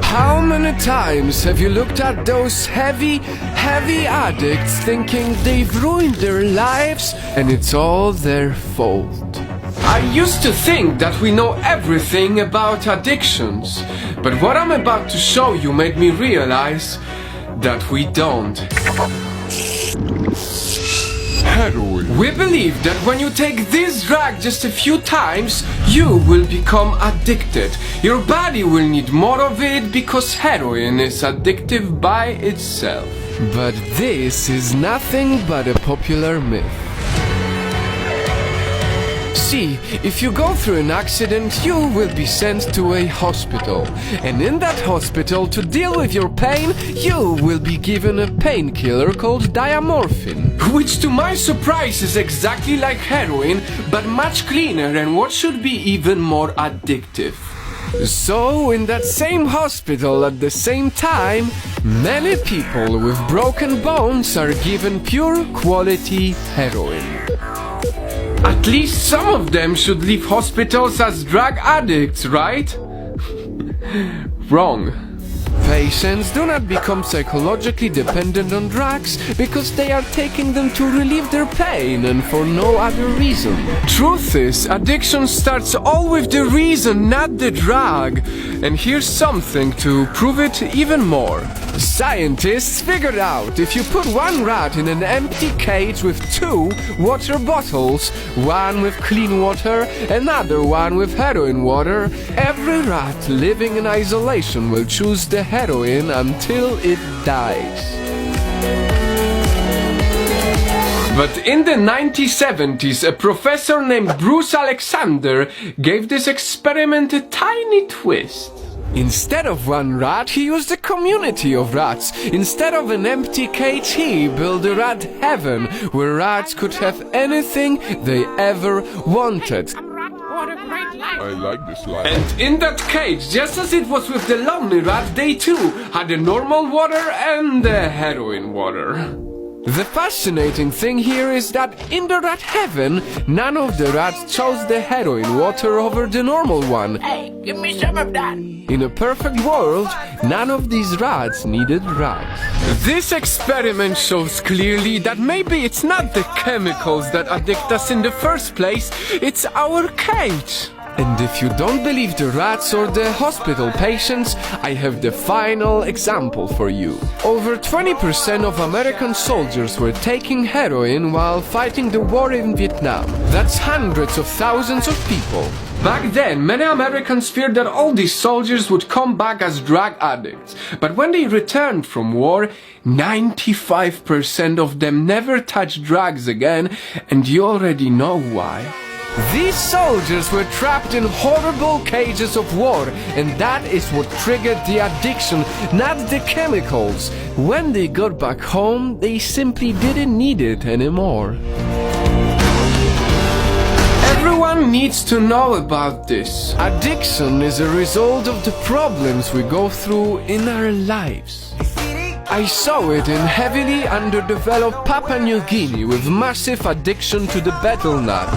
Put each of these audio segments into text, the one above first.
How many times have you looked at those heavy addicts thinking they've ruined their lives and it's all their fault? I used to think that we know everything about addictions, but what I'm about to show you made me realize that we don't. Heroin. We believe that when you take this drug just a few times, you will become addicted. Your body will need more of it because heroin is addictive by itself. But this is nothing but a popular myth. See, if you go through an accident, you will be sent to a hospital. And in that hospital, to deal with your pain, you will be given a painkiller called diamorphine. Which to my surprise is exactly like heroin, but much cleaner and what should be even more addictive. So, in that same hospital at the same time, many people with broken bones are given pure quality heroin. At least some of them should leave hospitals as drug addicts, right? Wrong. Patients do not become psychologically dependent on drugs because they are taking them to relieve their pain and for no other reason. Truth is, addiction starts all with the reason, not the drug. And here's something to prove it even more. Scientists figured out if you put one rat in an empty cage with 2 water bottles, one with clean water, another one with heroin water, every rat living in isolation will choose the heroin until it dies. But in the 1970s, a professor named Bruce Alexander gave this experiment a tiny twist. Instead of one rat, he used a community of rats. Instead of an empty cage, he built a rat heaven, where rats could have anything they ever wanted. I like this life. And in that cage, just as it was with the lonely rat, they too had the normal water and the heroin water. The fascinating thing here is that in the rat heaven, none of the rats chose the heroin water over the normal one. Hey, give me some of that. In a perfect world, none of these rats needed drugs. This experiment shows clearly that maybe it's not the chemicals that addict us in the first place, it's our cage. And if you don't believe the rats or the hospital patients, I have the final example for you. Over 20% of American soldiers were taking heroin while fighting the war in Vietnam. That's hundreds of thousands of people. Back then, many Americans feared that all these soldiers would come back as drug addicts. But when they returned from war, 95% of them never touched drugs again, and you already know why. These soldiers were trapped in horrible cages of war, and that is what triggered the addiction, not the chemicals. When they got back home, they simply didn't need it anymore. Everyone needs to know about this. Addiction is a result of the problems we go through in our lives. I saw it in heavily underdeveloped Papua New Guinea with massive addiction to the betel nut.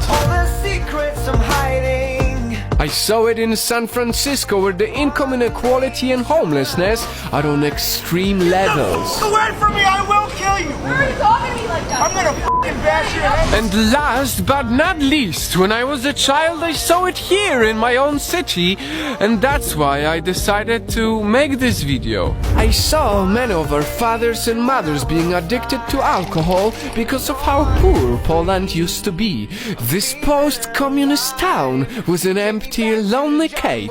I saw it in San Francisco where the income inequality and homelessness are on extreme levels. Get away from me, I will kill you! Why are you talking to me like that? I'm gonna f***ing bash your head! And last but not least, when I was a child I saw it here in my own city, and that's why I decided to make this video. I saw many of our fathers and mothers being addicted to alcohol because of how poor Poland used to be. This post-communist town was an empty, lonely cage.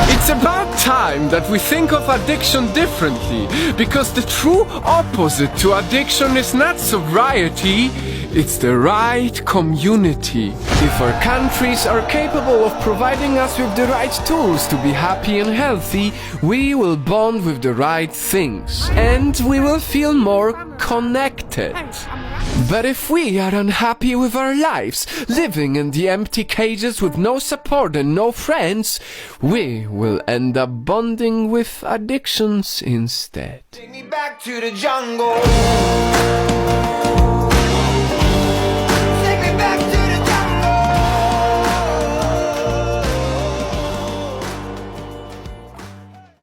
It's about time that we think of addiction differently, because the true opposite to addiction is not sobriety, it's the right community. If our countries are capable of providing us with the right tools to be happy and healthy, we will bond with the right things, and we will feel more connected. But if we are unhappy with our lives, living in the empty cages with no support and no friends, we will end up bonding with addictions instead. Take me back to the jungle.